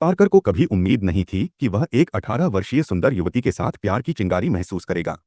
Parker को कभी उम्मीद नहीं थी कि वह एक 18 वर्षीय सुंदर युवती के साथ प्यार की चिंगारी महसूस करेगा।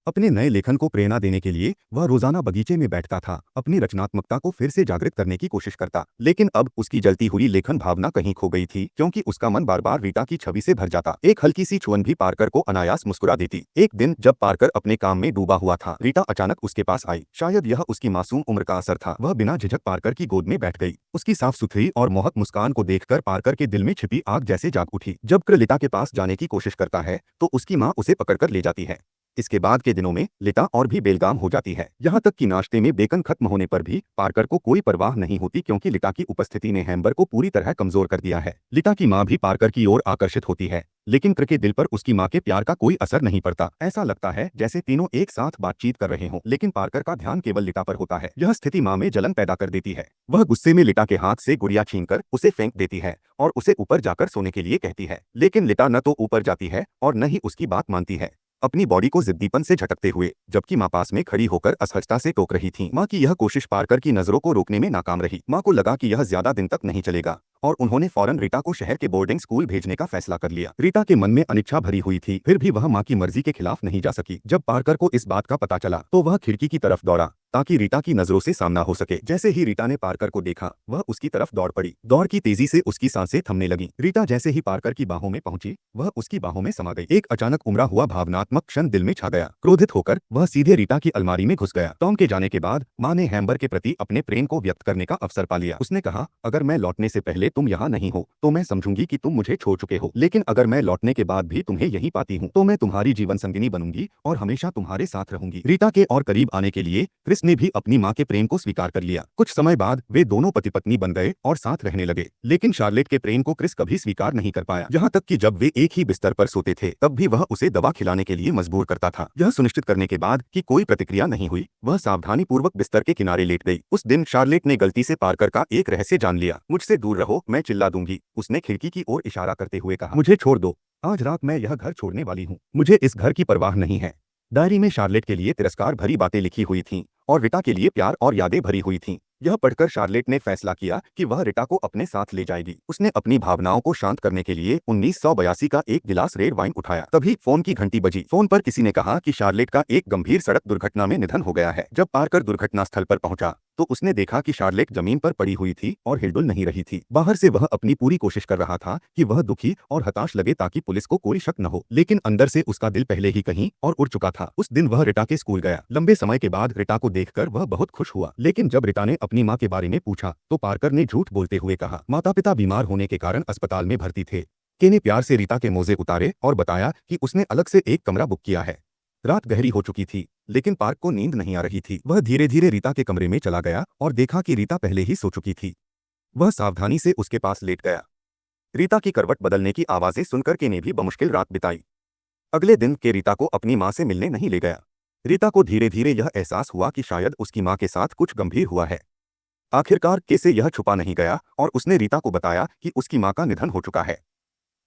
अपने नए लेखन को प्रेरणा देने के लिए वह रोजाना बगीचे में बैठता था, अपनी रचनात्मकता को फिर से जागृत करने की कोशिश करता। लेकिन अब उसकी जलती हुई लेखन भावना कहीं खो गई थी, क्योंकि उसका मन बार बार रीटा की छवि से भर जाता। एक हल्की सी छुअन भी पार्कर को अनायास मुस्कुरा देती। एक दिन जब पार्कर अपने काम में डूबा हुआ था, रीटा अचानक उसके पास आई। शायद यह उसकी मासूम उम्र का असर था। वह बिना झिझक पार्कर की गोद में बैठ गई। उसकी साफ सुथरी और मोहक मुस्कान को देखकर पार्कर के दिल में छिपी आग जैसे जाग उठी। जब क्र लिटा के पास जाने की कोशिश करता है तो उसकी माँ उसे पकड़कर ले जाती है। इसके बाद के दिनों में लिटा और भी बेलगाम हो जाती है। यहाँ तक कि नाश्ते में बेकन खत्म होने पर भी पार्कर को कोई परवाह नहीं होती, क्योंकि लिटा की उपस्थिति ने हैम्बर को पूरी तरह कमजोर कर दिया है। लिटा की माँ भी पार्कर की ओर आकर्षित होती है, लेकिन क्र के दिल पर उसकी माँ के प्यार का कोई असर नहीं पड़ता। ऐसा लगता है जैसे तीनों एक साथ बातचीत कर रहे हों, लेकिन पार्कर का ध्यान केवल लिटा पर होता है। यह स्थिति माँ में जलन पैदा कर देती है। वह गुस्से में लिटा के हाथ से गुड़िया छीनकर उसे फेंक देती है और उसे ऊपर जाकर सोने के लिए कहती है। लेकिन लिटा न तो ऊपर जाती है और न ही उसकी बात मानती है, अपनी बॉडी को जिद्दीपन से झटकते हुए, जबकि माँ पास में खड़ी होकर असहजता से टोक रही थी। माँ की यह कोशिश पार्कर की नजरों को रोकने में नाकाम रही। माँ को लगा कि यह ज्यादा दिन तक नहीं चलेगा और उन्होंने फौरन रीटा को शहर के बोर्डिंग स्कूल भेजने का फैसला कर लिया। रीटा के मन में अनिच्छा भरी हुई थी, फिर भी वह माँ की मर्जी के खिलाफ नहीं जा सकी। जब पार्कर को इस बात का पता चला तो वह खिड़की की तरफ दौड़ा ताकि रीटा की नजरों से सामना हो सके। जैसे ही रीटा ने पार्कर को देखा, वह उसकी तरफ दौड़ पड़ी। दौड़ की तेजी से उसकी सांसें थमने लगी। रीटा जैसे ही पार्कर की बाहों में पहुंची, वह उसकी बाहों में समा गई। एक अचानक उमड़ा हुआ भावनात्मक क्षण दिल में छा गया। क्रोधित होकर वह सीधे रीटा की अलमारी में घुस गया। टॉम के जाने के बाद माँ ने हैम्बर के प्रति अपने प्रेम को व्यक्त करने का अवसर पा लिया। उसने कहा, अगर मैं लौटने से पहले तुम यहाँ नहीं हो तो मैं समझूंगी कि तुम मुझे छोड़ चुके हो, लेकिन अगर मैं लौटने के बाद भी तुम्हें यहीं पाती हूँ तो मैं तुम्हारी जीवन संगिनी बनूंगी और हमेशा तुम्हारे साथ रहूंगी। रीटा के और करीब आने के लिए क्रिस ने भी अपनी माँ के प्रेम को स्वीकार कर लिया। कुछ समय बाद वे दोनों पति पत्नी बन गए और साथ रहने लगे। लेकिन शार्लेट के प्रेम को क्रिस कभी स्वीकार नहीं कर पाया। यहाँ तक कि जब वे एक ही बिस्तर पर सोते थे तब भी वह उसे दवा खिलाने के लिए मजबूर करता था। यह सुनिश्चित करने के बाद कि कोई प्रतिक्रिया नहीं हुई, वह सावधानी पूर्वक बिस्तर के किनारे लेट गई। उस दिन शार्लेट ने गलती से पार्कर का एक रहस्य जान लिया। मुझसे दूर रहो, मैं चिल्ला दूंगी, उसने खिड़की की ओर इशारा करते हुए कहा। मुझे छोड़ दो, आज रात मैं यह घर छोड़ने वाली हूँ, मुझे इस घर की परवाह नहीं है। डायरी में शार्लेट के लिए तिरस्कार भरी बातें लिखी हुई थीं और रीटा के लिए प्यार और यादें भरी हुई थीं। यह पढ़कर शार्लेट ने फैसला किया कि वह रीटा को अपने साथ ले जाएगी। उसने अपनी भावनाओं को शांत करने के लिए 1982 का एक गिलास रेड वाइन उठाया। तभी फोन की घंटी बजी। फोन पर किसी ने कहा कि शार्लेट का एक गंभीर सड़क दुर्घटना में निधन हो गया है। जब पार्कर दुर्घटना स्थल पर पहुंचा तो उसने देखा कि शार्लेट जमीन पर पड़ी हुई थी और हिलडुल नहीं रही थी। बाहर से वह अपनी पूरी कोशिश कर रहा था कि वह दुखी और हताश लगे ताकि पुलिस को कोई शक न हो, लेकिन अंदर से उसका दिल पहले ही कहीं और उड़ चुका था। उस दिन वह रीटा के स्कूल गया। लंबे समय के बाद रीटा को देखकर वह बहुत खुश हुआ, लेकिन जब रीटा ने अपनी माँ के बारे में पूछा तो पार्कर ने झूठ बोलते हुए कहा, माता पिता बीमार होने के कारण अस्पताल में भर्ती थे। के ने प्यार से रीटा के मोजे उतारे और बताया कि उसने अलग से एक कमरा बुक किया है। रात गहरी हो चुकी थी, लेकिन पार्क को नींद नहीं आ रही थी। वह धीरे धीरे रीटा के कमरे में चला गया और देखा कि रीटा पहले ही सो चुकी थी। वह सावधानी से उसके पास लेट गया। रीटा की करवट बदलने की आवाजें सुनकर के ने भी बमुश्किल रात बिताई। अगले दिन के रीटा को अपनी माँ से मिलने नहीं ले गया। रीटा को धीरे धीरे यह एहसास हुआ कि शायद उसकी माँ के साथ कुछ गंभीर हुआ है। आखिरकार के से यह छुपा नहीं गया और उसने रीटा को बताया कि उसकी माँ का निधन हो चुका है।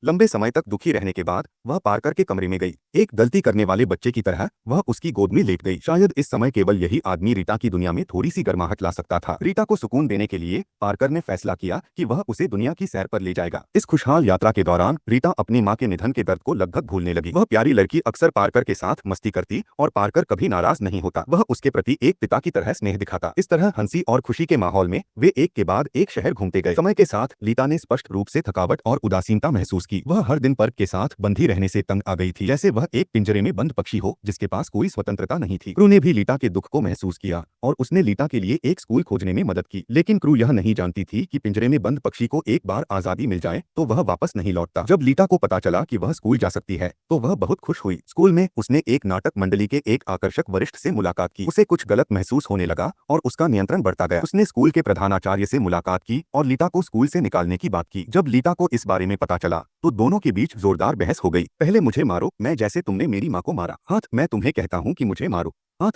लंबे समय तक दुखी रहने के बाद वह पार्कर के कमरे में गई। एक गलती करने वाले बच्चे की तरह वह उसकी गोद में लेट गई। शायद इस समय केवल यही आदमी रीटा की दुनिया में थोड़ी सी गर्माहट ला सकता था। रीटा को सुकून देने के लिए पार्कर ने फैसला किया कि वह उसे दुनिया की सैर पर ले जाएगा। इस खुशहाल यात्रा के दौरान रीटा अपनी माँ के निधन के दर्द को लगभग भूलने लगी। वह प्यारी लड़की अक्सर पार्कर के साथ मस्ती करती और पार्कर कभी नाराज नहीं होता। वह उसके प्रति एक पिता की तरह स्नेह दिखाता। इस तरह हंसी और खुशी के माहौल में वे एक के बाद एक शहर घूमते गए। समय के साथ रीटा ने स्पष्ट रूप से थकावट और उदासीनता महसूस की। वह हर दिन के साथ बंधी रहने से तंग आ गई थी, जैसे वह एक पिंजरे में बंद पक्षी हो जिसके पास कोई स्वतंत्रता नहीं थी। क्रू ने भी लीटा के दुख को महसूस किया और उसने लीटा के लिए एक स्कूल खोजने में मदद की, लेकिन क्रू यह नहीं जानती थी कि पिंजरे में बंद पक्षी को एक बार आजादी मिल जाए तो वह वापस नहीं लौटता। जब लीटा को पता चला कि वह स्कूल जा सकती है तो वह बहुत खुश हुई। स्कूल में उसने एक नाटक मंडली के एक आकर्षक वरिष्ठ से मुलाकात की। उसे कुछ गलत महसूस होने लगा और उसका नियंत्रण बढ़ता गया। उसने स्कूल के प्रधानाचार्य से मुलाकात की और लीटा को स्कूल से निकालने की बात की। जब लीटा को इस बारे में पता चला तो दोनों के बीच जोरदार बहस हो गई। पहले मुझे मारो, मैं जैसे तुमने मेरी माँ को मारा। हाथ, मैं तुम्हें कहता हूँ कि मुझे मारो। हाथ,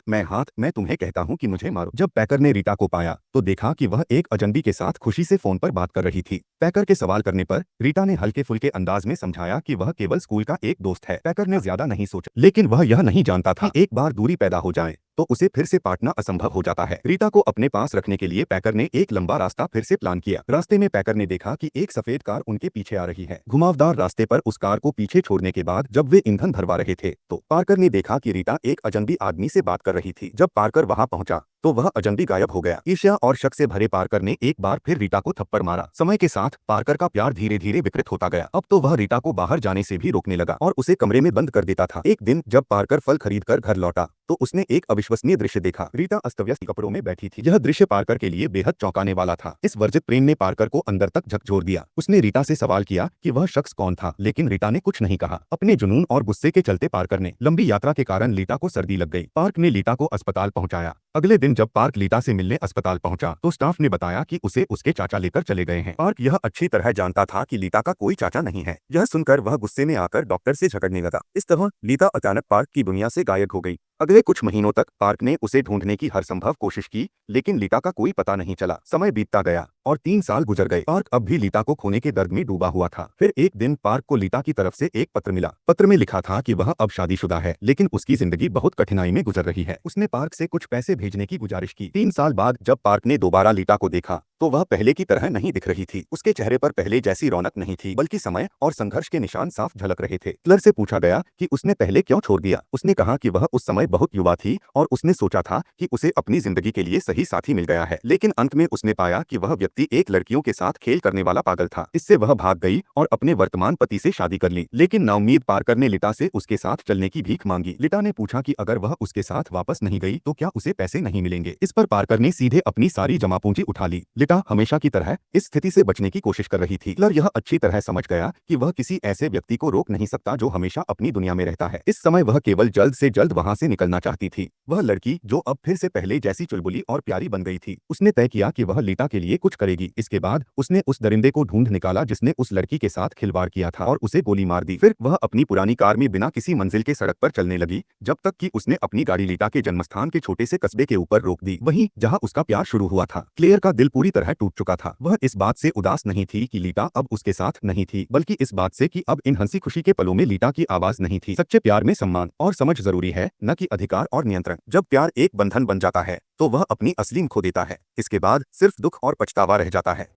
मैं तुम्हें कहता हूँ कि मुझे मारो। जब पैकर ने रीटा को पाया तो देखा कि वह एक अजनबी के साथ खुशी से फोन पर बात कर रही थी। पैकर के सवाल करने पर रीटा ने हल्के फुल्के अंदाज में समझाया कि वह केवल स्कूल का एक दोस्त है। पैकर ने ज्यादा नहीं सोचा, लेकिन वह यह नहीं जानता था कि एक बार दूरी पैदा हो जाए तो उसे फिर से पाटना असंभव हो जाता है। रीटा को अपने पास रखने के लिए पैकर ने एक लंबा रास्ता फिर से प्लान किया। रास्ते में पैकर ने देखा कि एक सफेद कार उनके पीछे आ रही है। घुमावदार रास्ते पर उस कार को पीछे छोड़ने के बाद जब वे ईंधन भरवा रहे थे तो पार्कर ने देखा कि रीटा एक अजनबी आदमी से बात कर रही थी। जब पार्कर वहां पहुंचा तो वह अजनबी गायब हो गया। ईर्ष्या और शक से भरे पार्कर ने एक बार फिर रीटा को थप्पड़ मारा। समय के साथ पार्कर का प्यार धीरे धीरे विकृत होता गया। अब तो वह रीटा को बाहर जाने से भी रोकने लगा और उसे कमरे में बंद कर देता था। एक दिन जब पार्कर फल खरीदकर घर लौटा तो उसने एक अविश्वसनीय दृश्य देखा। रीटा अस्तव्यस्त कपड़ों में बैठी थी। यह दृश्य पार्कर के लिए बेहद चौंकाने वाला था। इस वर्जित प्रेम ने पार्कर को अंदर तक झकझोर दिया। उसने रीटा से सवाल किया कि वह शख्स कौन था, लेकिन रीटा ने कुछ नहीं कहा। अपने जुनून और गुस्से के चलते पार्कर ने लंबी यात्रा के कारण लीटा को सर्दी लग गई। पार्क ने लीटा को अस्पताल पहुंचाया। अगले दिन जब पार्क लीटा से मिलने अस्पताल पहुंचा तो स्टाफ ने बताया कि उसे उसके चाचा लेकर चले गए हैं। पार्क यह अच्छी तरह जानता था कि लीटा का कोई चाचा नहीं है। यह सुनकर वह गुस्से में आकर डॉक्टर से झगड़ने लगा। इस तरह लीटा अचानक पार्क की दुनिया से गायब हो गई। अगले कुछ महीनों तक पार्क ने उसे ढूंढने की हर संभव कोशिश की, लेकिन लीटा का कोई पता नहीं चला। समय बीतता गया और 3 साल गुजर गए। पार्क अब भी लीटा को खोने के दर्द में डूबा हुआ था। फिर एक दिन पार्क को लीटा की तरफ से एक पत्र मिला। पत्र में लिखा था कि वह अब शादीशुदा है, लेकिन उसकी जिंदगी बहुत कठिनाई में गुजर रही है। उसने पार्क से कुछ पैसे भेजने की गुजारिश की। 3 साल बाद जब पार्क ने दोबारा लीटा को देखा तो वह पहले की तरह नहीं दिख रही थी। उसके चेहरे पर पहले जैसी रौनक नहीं थी, बल्कि समय और संघर्ष के निशान साफ झलक रहे थे। क्लर से पूछा गया कि उसने पहले क्यों छोड़ दिया। उसने कहा कि वह उस समय बहुत युवा थी और उसने सोचा था कि उसे अपनी जिंदगी के लिए सही साथी मिल गया है, लेकिन अंत में उसने पाया कि वह व्यक्ति एक लड़कियों के साथ खेल करने वाला पागल था। इससे वह भाग गई और अपने वर्तमान पति से शादी कर ली। लेकिन नाउम्मीद पार्कर ने लीटा से उसके साथ चलने की भीख मांगी। लीटा ने पूछा कि अगर वह उसके साथ वापस नहीं गई तो क्या उसे पैसे नहीं मिलेंगे। इस पर पार्कर ने सीधे अपनी सारी जमा पूंजी उठा ली। लीटा हमेशा की तरह इस स्थिति से बचने की कोशिश कर रही थी। क्लर यह अच्छी तरह समझ गया कि वह किसी ऐसे व्यक्ति को रोक नहीं सकता जो हमेशा अपनी दुनिया में रहता है। इस समय वह केवल जल्द से जल्द वहां से निकलना चाहती थी। वह लड़की जो अब फिर से पहले जैसी चुलबुली और प्यारी बन गई थी। उसने तय किया कि वह लीटा के लिए कुछ करेगी। इसके बाद उसने उस दरिंदे को ढूंढ निकाला जिसने उस लड़की के साथ खिलवाड़ किया था और उसे गोली मार दी। फिर वह अपनी पुरानी कार में बिना किसी मंजिल के सड़क पर चलने लगी, जब तक कि उसने अपनी गाड़ी लीटा के जन्मस्थान के छोटे से कस्बे के ऊपर रोक दी, वहीं जहां उसका प्यार शुरू हुआ था। क्लेयर का दिल पूरी तरह टूट चुका था। वह इस बात से उदास नहीं थी कि लीटा अब उसके साथ नहीं थी, बल्कि इस बात से कि अब इन हंसी खुशी के पलों में लीटा की आवाज नहीं थी। सच्चे प्यार में सम्मान और समझ जरूरी है, न कि अधिकार और नियंत्रण। जब प्यार एक बंधन बन जाता है तो वह अपनी असली खो देता है। इसके बाद सिर्फ दुख और पछतावा रह जाता है।